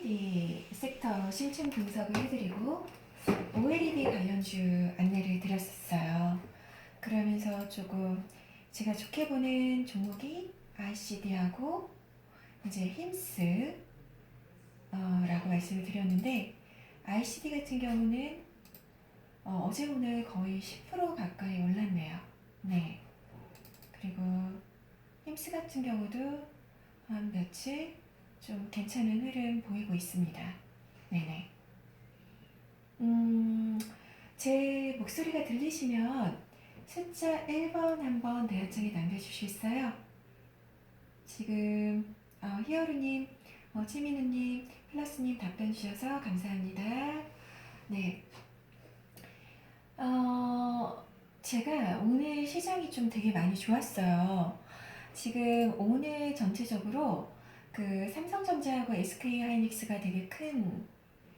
OECD 섹터 심층 분석을 해드리고 OLED 관련주 안내를 드렸었어요. 그러면서 조금 제가 좋게 보는 종목이 ICD하고 이제 힘스 라고 말씀을 드렸는데, ICD 같은 경우는 어제 오늘 거의 10% 가까이 올랐네요. 네. 그리고 힘스 같은 경우도 한 며칠 좀 괜찮은 흐름 보이고 있습니다. 네네. 제 목소리가 들리시면 숫자 1번 한번 대화창에 남겨주시겠어요? 지금 히어루님, 치민우님, 플러스님 답변 주셔서 감사합니다. 네. 제가 오늘 시장이 좀 되게 많이 좋았어요. 지금 오늘 전체적으로 그 삼성전자하고 SK하이닉스가 되게 큰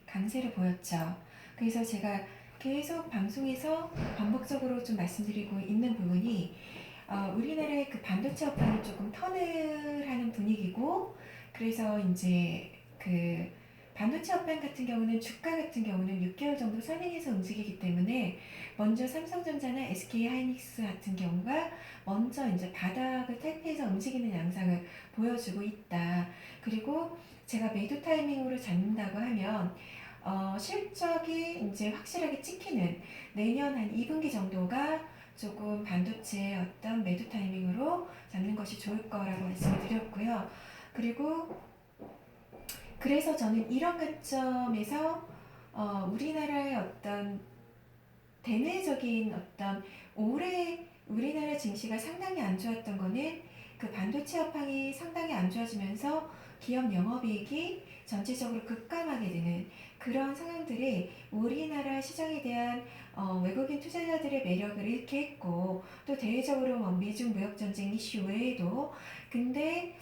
강세를 보였죠. 그래서 제가 계속 방송에서 반복적으로 좀 말씀드리고 있는 부분이 우리나라의 그 반도체 업황이 조금 턴을 하는 분위기고, 그래서 이제 그 반도체 업황 같은 경우는 주가 같은 경우는 6개월 정도 선행해서 움직이기 때문에 먼저 삼성전자나 SK하이닉스 같은 경우가 먼저 이제 바닥을 탈피해서 움직이는 양상을 보여주고 있다. 그리고 제가 매도 타이밍으로 잡는다고 하면 실적이 이제 확실하게 찍히는 내년 한 2분기 정도가 조금 반도체의 어떤 매도 타이밍으로 잡는 것이 좋을 거라고 말씀을 드렸고요. 그리고 그래서 저는 이런 관점에서 우리나라의 어떤 대내적인 어떤 올해 우리나라 증시가 상당히 안 좋았던 거는 그 반도체 업황이 상당히 안 좋아지면서 기업 영업이익이 전체적으로 급감하게 되는 그런 상황들이 우리나라 시장에 대한 외국인 투자자들의 매력을 잃게 했고, 또 대외적으로 미중 무역 전쟁 이슈 외에도 근데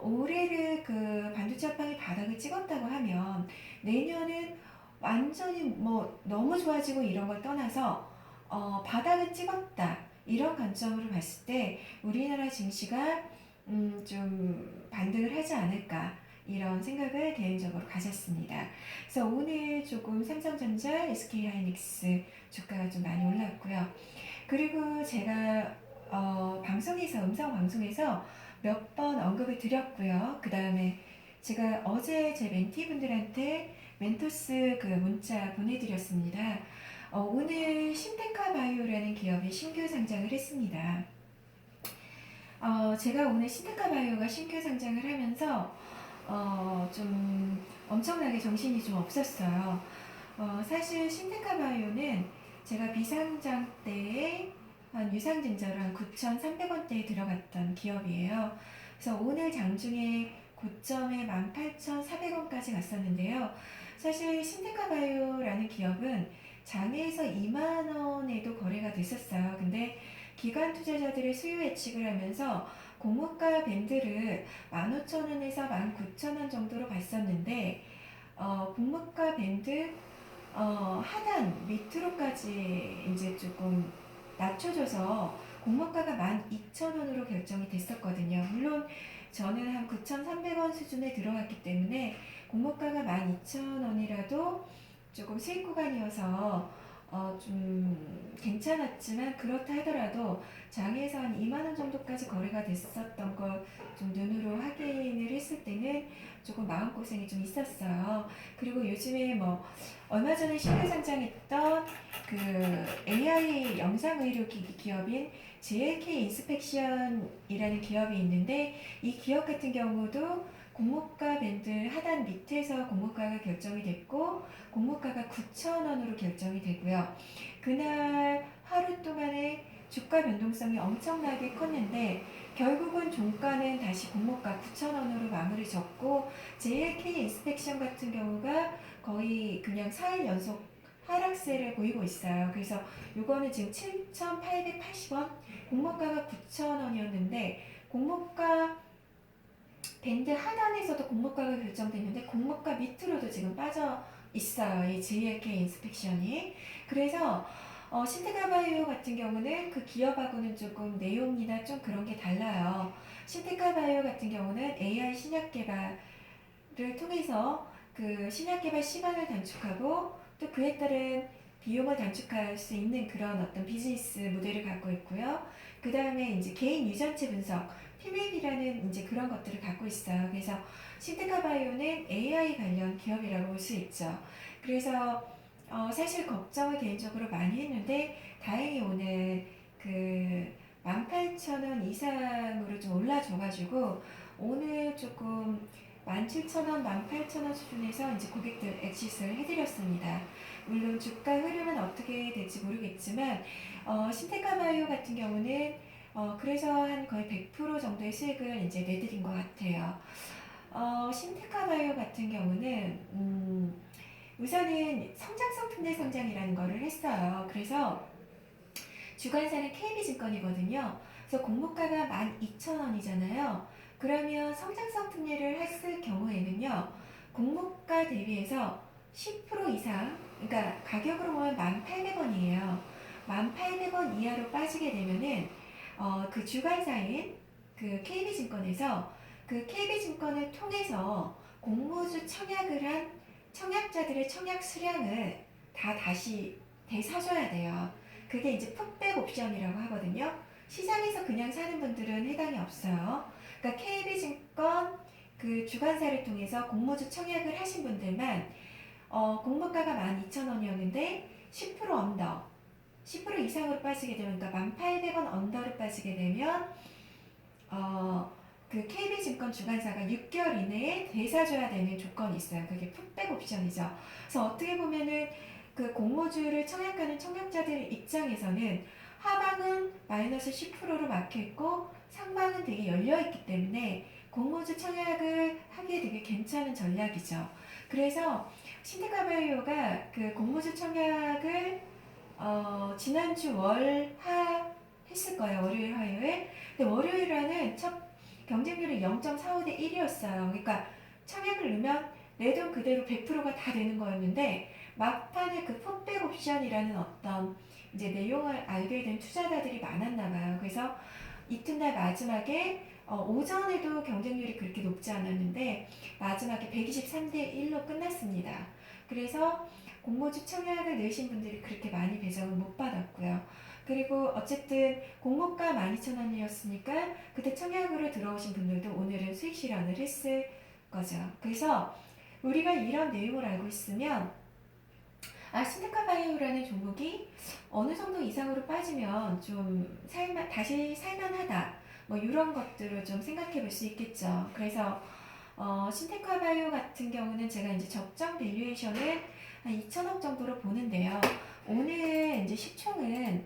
올해를 그 반도체 업황이 바닥을 찍었다고 하면 내년은 완전히 뭐 너무 좋아지고 이런 걸 떠나서 바닥을 찍었다 이런 관점으로 봤을 때 우리나라 증시가 좀 반등을 하지 않을까 이런 생각을 개인적으로 가졌습니다. 그래서 오늘 조금 삼성전자, SK하이닉스 주가가 좀 많이 올랐고요. 그리고 제가 방송에서 음성 방송에서 몇 번 언급을 드렸고요. 그 다음에 제가 어제 제 멘티분들한테 멘토스 그 문자 보내드렸습니다. 오늘 신테카 바이오라는 기업이 신규 상장을 했습니다. 제가 오늘 신테카 바이오가 신규 상장을 하면서 좀 엄청나게 정신이 좀 없었어요. 사실 신테카 바이오는 제가 비상장 때에 한 유상증자로 한 9,300원대에 들어갔던 기업이에요. 그래서 오늘 장중에 고점에 18,400원까지 갔었는데요. 사실 신테카 바이오라는 기업은 장외에서 2만원에도 거래가 됐었어요. 근데 기관 투자자들의 수요 예측을 하면서 공모가 밴드를 15,000원에서 19,000원 정도로 봤었는데 공모가 밴드 하단 밑으로까지 이제 조금 낮춰져서 공모가가 12,000원으로 결정이 됐었거든요. 물론 저는 한 9,300원 수준에 들어갔기 때문에 공모가가 12,000원이라도 조금 수익 구간이어서 좀 괜찮았지만, 그렇다 하더라도 장에서 한 2만원 정도까지 거래가 됐었던 걸 좀 눈으로 확인을 했을 때는 조금 마음고생이 좀 있었어요. 그리고 요즘에 뭐 얼마 전에 신규 상장했던 그 AI 영상의료기기 기업인 JLK 인스펙션이라는 기업이 있는데, 이 기업 같은 경우도 공모가 밴드 하단 밑에서 공모가가 결정이 됐고 공모가가 9,000원으로 결정이 되고요. 그날 하루 동안에 주가 변동성이 엄청나게 컸는데 결국은 종가는 다시 공모가 9,000원으로 마무리 졌고, JLK 인스펙션 같은 경우가 거의 그냥 4일 연속 하락세를 보이고 있어요. 그래서 이거는 지금 7,880원, 공모가가 9,000원이었는데 공모가 밴드 하단에서도 공모가가 결정됐는데 공모가 밑으로도 지금 빠져 있어요. 이 JLK 인스펙션이. 그래서 신테카바이오 같은 경우는 그 기업하고는 조금 내용이나 좀 그런 게 달라요. 신테카바이오 같은 경우는 AI 신약 개발을 통해서 그 신약 개발 시간을 단축하고 또 그에 따른 비용을 단축할 수 있는 그런 어떤 비즈니스 모델을 갖고 있고요. 그 다음에 이제 개인 유전체 분석, 피맵이라는 이제 그런 것들을 갖고 있어요. 그래서 신테카 바이오는 AI 관련 기업이라고 볼 수 있죠. 그래서 사실 걱정을 개인적으로 많이 했는데 다행히 오늘 그 18,000원 이상으로 좀 올라줘가지고 오늘 조금 17,000원, 18,000원 수준에서 이제 고객들 엑시스를 해드렸습니다. 물론 주가 흐름은 어떻게 될지 모르겠지만 신테카 바이오 같은 경우는 그래서 한 거의 100% 정도의 수익을 이제 내드린 것 같아요. 신테카 바이오 같은 경우는 우선은 성장성 특례 상장이라는 거를 했어요. 그래서 주관사는 KB증권이거든요. 그래서 공모가가 12,000원이잖아요. 그러면 성장성 특례를 했을 경우에는요, 공모가 대비해서 10% 이상, 그러니까 가격으로 보면 1,800원이에요. 1,800원 이하로 빠지게 되면은 그 주관사인 그 KB증권에서 그 KB증권을 통해서 공모주 청약을 한 청약자들의 청약 수량을 다 다시 되사줘야 돼요. 그게 이제 풋백 옵션이라고 하거든요. 시장에서 그냥 사는 분들은 해당이 없어요. 그러니까 KB증권 그 주관사를 통해서 공모주 청약을 하신 분들만 공모가가 12,000원이었는데 10% 언더, 10% 이상으로 빠지게 되면, 그러니까 1,800원 언더로 빠지게 되면 그 KB증권 주관사가 6개월 이내에 되사줘야 되는 조건이 있어요. 그게 풋백 옵션이죠. 그래서 어떻게 보면은 그 공모주를 청약하는 청약자들 입장에서는 하방은 마이너스 10%로 막혀있고 상방은 되게 열려있기 때문에 공모주 청약을 하기에 되게 괜찮은 전략이죠. 그래서 신테카바이오가 그 공모주 청약을 지난주 월화 했을 거예요. 월요일, 화요일. 근데 월요일에는 첫 경쟁률이 0.45대 1이었어요. 그러니까 청약을 넣으면 내 돈 그대로 100%가 다 되는 거였는데 막판에 그 풋백 옵션이라는 어떤 이제 내용을 알게 된 투자자들이 많았나 봐요. 그래서 이튿날 마지막에 오전에도 경쟁률이 그렇게 높지 않았는데 마지막에 123대 1로 끝났습니다. 그래서 공모주 청약을 넣으신 분들이 그렇게 많이 배정을 못 받았고요. 그리고 어쨌든 공모가 12,000원이었으니까 그때 청약으로 들어오신 분들도 오늘은 수익 실현을 했을 거죠. 그래서 우리가 이런 내용을 알고 있으면 신테카바이오라는 종목이 어느 정도 이상으로 빠지면 좀 다시 살만하다. 뭐 이런 것들을 좀 생각해 볼 수 있겠죠. 그래서 신테카바이오 같은 경우는 제가 이제 적정 밸류에이션을 한 2천억 정도로 보는데요. 오늘 이제 시총은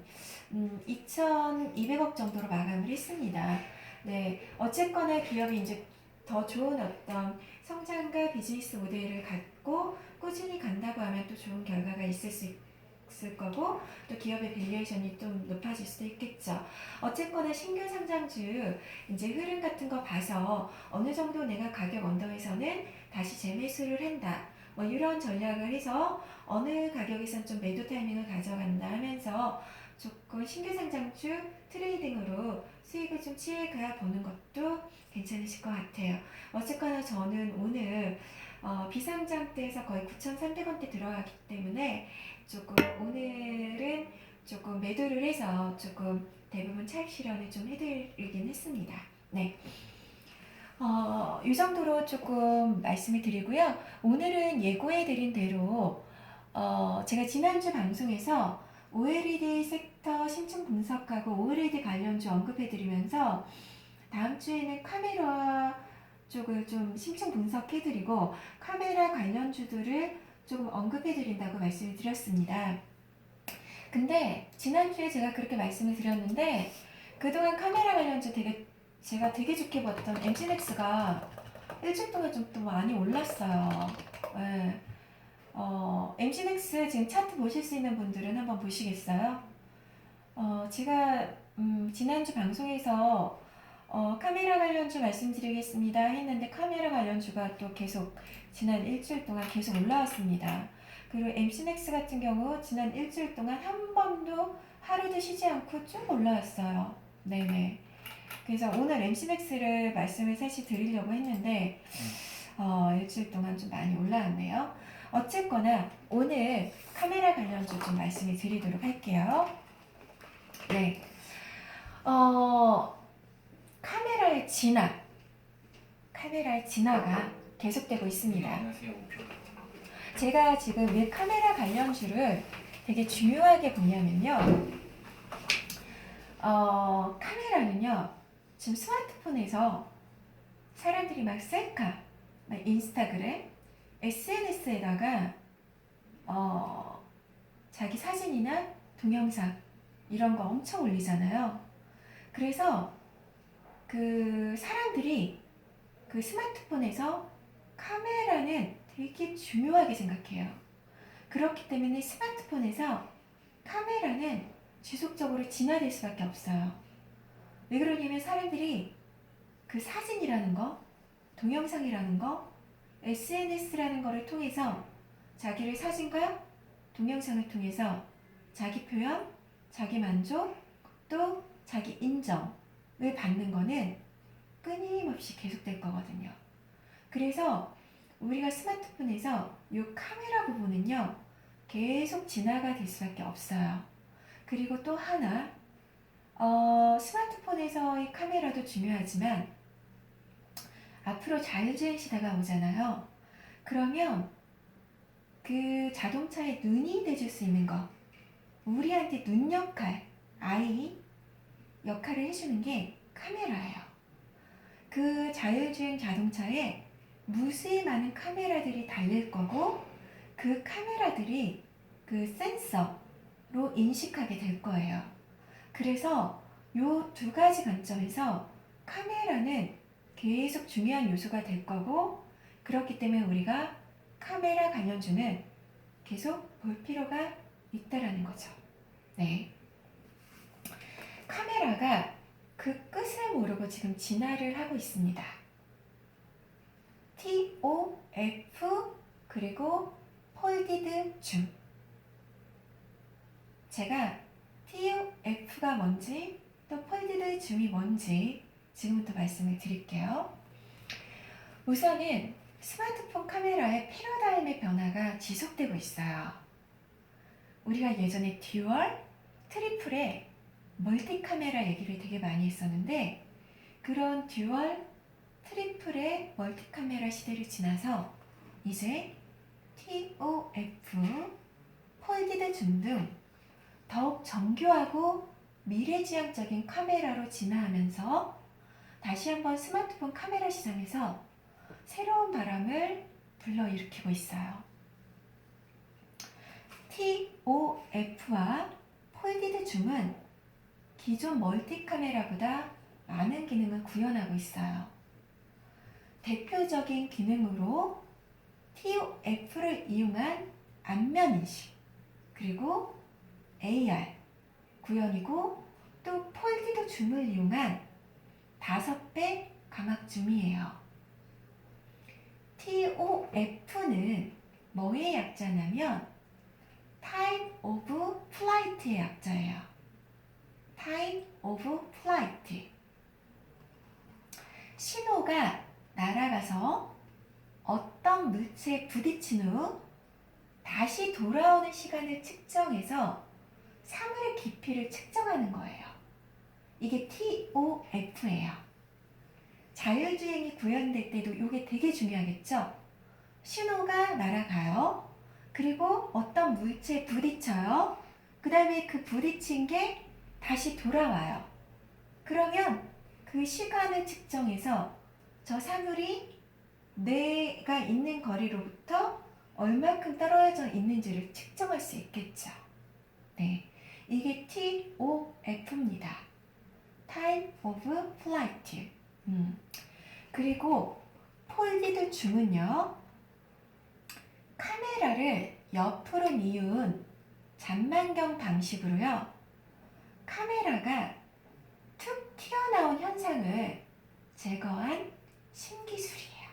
2,200억 정도로 마감을 했습니다. 네, 어쨌거나 기업이 이제 더 좋은 어떤 성장과 비즈니스 모델을 갖고 꾸준히 간다고 하면 또 좋은 결과가 있을 수 있을 거고 또 기업의 밸류에이션이 좀 높아질 수도 있겠죠. 어쨌거나 신규 상장주 이제 흐름 같은 거 봐서 어느 정도 내가 가격 언더에서는 다시 재매수를 한다. 뭐 이런 전략을 해서 어느 가격에선 좀 매도 타이밍을 가져간다 하면서 조금 신규 상장주 트레이딩으로 수익을 좀 취해가 보는 것도 괜찮으실 것 같아요. 어쨌거나 저는 오늘 비상장 때에서 거의 9,300원대 들어가기 때문에 조금 오늘은 조금 매도를 해서 조금 대부분 차익 실현을 좀 해드리긴 했습니다. 네. 이 정도로 조금 말씀을 드리고요. 오늘은 예고해드린 대로 제가 지난주 방송에서 OLED 섹터 신층 분석하고 OLED 관련주 언급해드리면서 다음 주에는 카메라 쪽을 좀 신층 분석해드리고 카메라 관련주들을 조금 언급해드린다고 말씀을 드렸습니다. 근데 지난주에 제가 그렇게 말씀을 드렸는데 그동안 카메라 관련주 제가 되게 좋게 봤던 MC넥스가 일주일 동안 좀 또 많이 올랐어요. 네. MC넥스 지금 차트 보실 수 있는 분들은 한번 보시겠어요? 제가 지난주 방송에서 카메라 관련주 말씀드리겠습니다 했는데 카메라 관련주가 또 계속 지난 일주일 동안 계속 올라왔습니다. 그리고 MC넥스 같은 경우 지난 일주일 동안 한 번도 하루도 쉬지 않고 쭉 올라왔어요. 네네. 그래서 오늘 MC넥스를 말씀을 사실 드리려고 했는데 일주일 동안 좀 많이 올라왔네요. 어쨌거나 오늘 카메라 관련주 좀 말씀을 드리도록 할게요. 네. 카메라의 진화가 계속되고 있습니다. 안녕하세요. 제가 지금 왜 카메라 관련주를 되게 중요하게 보냐면요. 카메라는요, 지금 스마트폰에서 사람들이 막 셀카, 막 인스타그램, SNS에다가 자기 사진이나 동영상 이런 거 엄청 올리잖아요. 그래서 그 사람들이 그 스마트폰에서 카메라는 되게 중요하게 생각해요. 그렇기 때문에 스마트폰에서 카메라는 지속적으로 진화될 수밖에 없어요. 왜 그러냐면 사람들이 그 사진이라는 거, 동영상이라는 거, SNS라는 거를 통해서 자기를 사진과 동영상을 통해서 자기 표현, 자기 만족, 또 자기 인정을 받는 거는 끊임없이 계속될 거거든요. 그래서 우리가 스마트폰에서 이 카메라 부분은요, 계속 진화가 될 수밖에 없어요. 그리고 또 하나, 스마트폰에서의 카메라도 중요하지만 앞으로 자율주행 시대가 오잖아요. 그러면 그 자동차에 눈이 돼줄 수 있는 거, 우리한테 눈 역할, 아이 역할을 해주는 게 카메라예요. 그 자율주행 자동차에 무수히 많은 카메라들이 달릴 거고, 그 카메라들이 그 센서로 인식하게 될 거예요. 그래서 요 두 가지 관점에서 카메라는 계속 중요한 요소가 될 거고, 그렇기 때문에 우리가 카메라 관련주는 계속 볼 필요가 있다라는 거죠. 네. 카메라가 그 끝을 모르고 지금 진화를 하고 있습니다. TOF 그리고 폴디드 줌. 제가 TOF가 뭔지 또 폴디드 줌이 뭔지 지금부터 말씀을 드릴게요. 우선은 스마트폰 카메라의 패러다임의 변화가 지속되고 있어요. 우리가 예전에 듀얼, 트리플의 멀티 카메라 얘기를 되게 많이 했었는데, 그런 듀얼, 트리플의 멀티 카메라 시대를 지나서 이제 TOF, 폴디드 줌 등 더욱 정교하고 미래지향적인 카메라로 진화하면서 다시 한번 스마트폰 카메라 시장에서 새로운 바람을 불러일으키고 있어요. TOF와 폴디드 줌은 기존 멀티 카메라보다 많은 기능을 구현하고 있어요. 대표적인 기능으로 TOF를 이용한 안면 인식, 그리고 AR 구현이고, 또 폴디드 줌을 이용한 5배 광학 줌이에요. TOF는 뭐의 약자냐면 Time of Flight의 약자예요. Time of Flight. 신호가 날아가서 어떤 물체에 부딪힌 후 다시 돌아오는 시간을 측정해서 사물의 깊이를 측정하는 거예요. 이게 TOF예요. 자율주행이 구현될 때도 이게 되게 중요하겠죠? 신호가 날아가요. 그리고 어떤 물체에 부딪혀요. 그 다음에 그 부딪힌 게 다시 돌아와요. 그러면 그 시간을 측정해서 저 사물이 내가 있는 거리로부터 얼마큼 떨어져 있는지를 측정할 수 있겠죠. 네, 이게 TOF입니다. Time of Flight. 그리고 폴디드 줌은요, 카메라를 옆으로 뉘은 잔망경 방식으로요, 카메라가 툭 튀어나온 현상을 제거한 신기술이에요.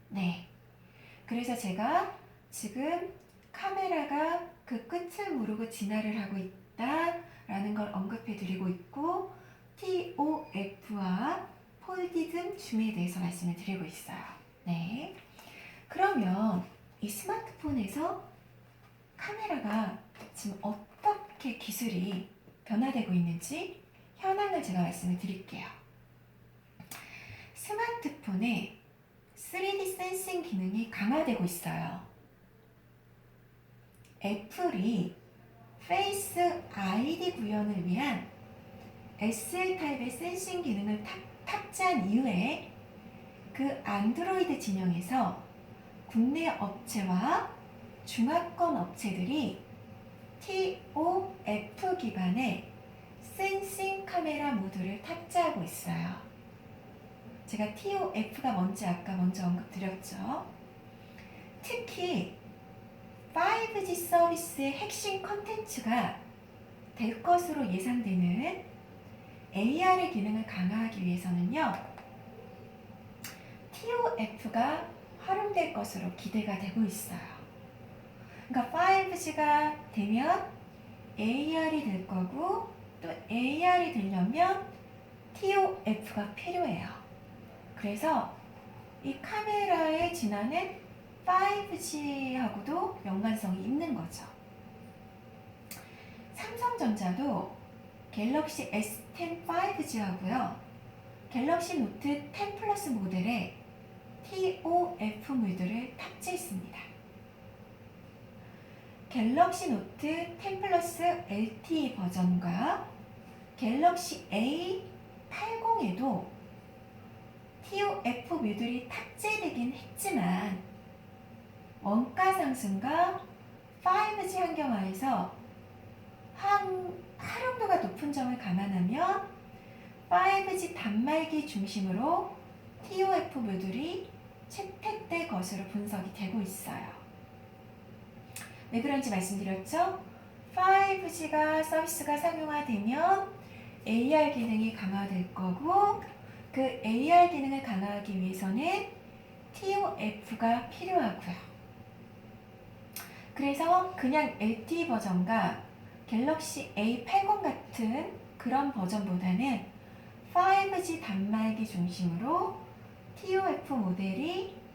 네. 그래서 제가 지금 카메라가 그 끝을 모르고 진화를 하고 있다라는 걸 언급해 드리고 있고, TOF와 폴디즘 줌에 대해서 말씀을 드리고 있어요. 네. 그러면 이 스마트폰에서 카메라가 지금 어떻게 기술이 변화되고 있는지 현황을 제가 말씀을 드릴게요. 스마트폰에 3D 센싱 기능이 강화되고 있어요. 애플이 페이스 아이디 구현을 위한 SL 타입의 센싱 기능을 탑재한 이후에 그 안드로이드 진영에서 국내 업체와 중화권 업체들이 TOF 기반의 센싱 카메라 모듈을 탑재하고 있어요. 제가 TOF가 뭔지 아까 먼저 언급드렸죠. 특히 5G 서비스의 핵심 컨텐츠가 될 것으로 예상되는 AR의 기능을 강화하기 위해서는요, TOF가 활용될 것으로 기대가 되고 있어요. 그러니까 5G가 되면 AR이 될 거고, 또 AR이 되려면 TOF가 필요해요. 그래서 이 카메라에 지나는 5G하고도 연관성이 있는 거죠. 삼성전자도 갤럭시 S10 5G 하고요, 갤럭시 노트 10 플러스 모델에 TOF 모듈을 탑재했습니다. 갤럭시 노트 10 플러스 LTE 버전과 갤럭시 A80에도 TOF 모듈이 탑재되긴 했지만 원가 상승과 5G 환경하에서 활용도가 높은 점을 감안하면 5G 단말기 중심으로 TOF 모듈이 채택될 것으로 분석이 되고 있어요. 왜 그런지 말씀드렸죠? 5G가 서비스가 상용화되면 AR 기능이 강화될 거고, 그 AR 기능을 강화하기 위해서는 TOF가 필요하고요. 그래서 그냥 LTE 버전과 갤럭시 A80 같은 그런 버전보다는 5G 단말기 중심으로 TOF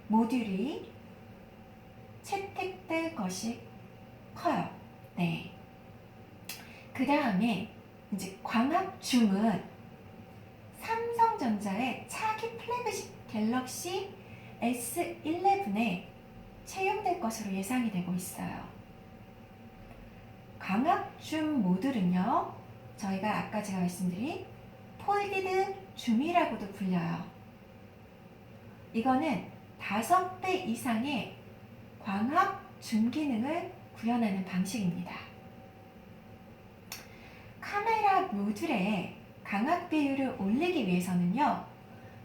모듈이 채택될 것이 커요. 네. 그 다음에 이제 광학줌은 삼성전자의 차기 플래그십 갤럭시 S11에 채용될 것으로 예상이 되고 있어요. 광학줌 모듈은요, 저희가 아까 제가 말씀드린 폴디드 줌이라고도 불려요. 이거는 5배 이상의 광학 줌 기능을 구현하는 방식입니다. 카메라 모듈의 광학 비율을 올리기 위해서는요,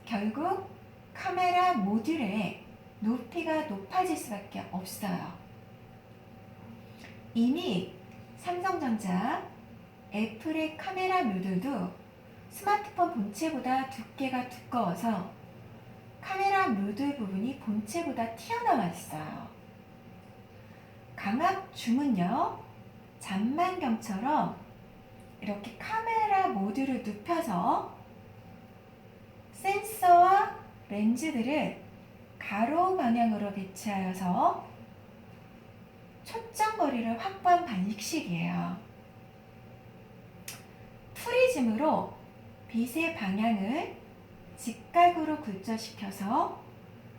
결국 카메라 모듈의 높이가 높아질 수밖에 없어요. 이미 삼성전자, 애플의 카메라 모듈도 스마트폰 본체보다 두께가 두꺼워서 카메라 모듈 부분이 본체보다 튀어나와 있어요. 광학 줌은요, 잠만경처럼 이렇게 카메라 모듈을 눕혀서 센서와 렌즈들을 가로 방향으로 배치하여서 초점 거리를 확보한 방식이에요. 프리즘으로 빛의 방향을 직각으로 굴절시켜서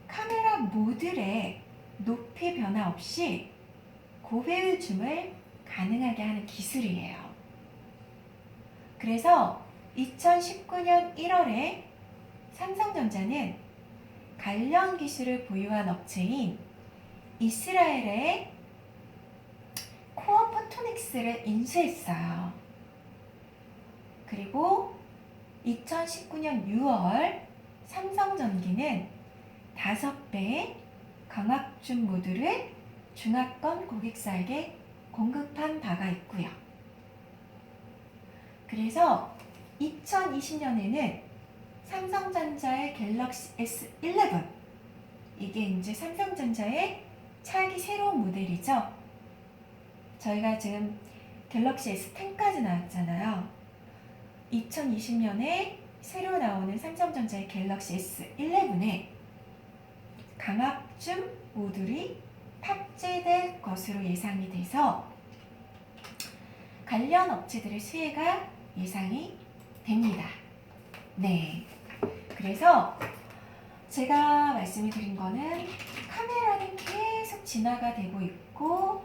카메라 모듈의 높이 변화 없이 고배율 줌을 가능하게 하는 기술이에요. 그래서 2019년 1월에 삼성전자는 관련 기술을 보유한 업체인 이스라엘의 코어 포토닉스를 인수했어요. 그리고 2019년 6월 삼성전기는 5배의 광학줌 모듈을 중화권 고객사에게 공급한 바가 있고요. 그래서 2020년에는 삼성전자의 갤럭시 S11, 이게 이제 삼성전자의 차기 새로운 모델이죠. 저희가 지금 갤럭시 S10까지 나왔잖아요. 2020년에 새로 나오는 삼성전자의 갤럭시 S11에 광학줌 모듈이 탑재될 것으로 예상이 돼서 관련 업체들의 수혜가 예상이 됩니다. 네. 그래서 제가 말씀을 드린 거는 카메라는 계속 진화가 되고 있고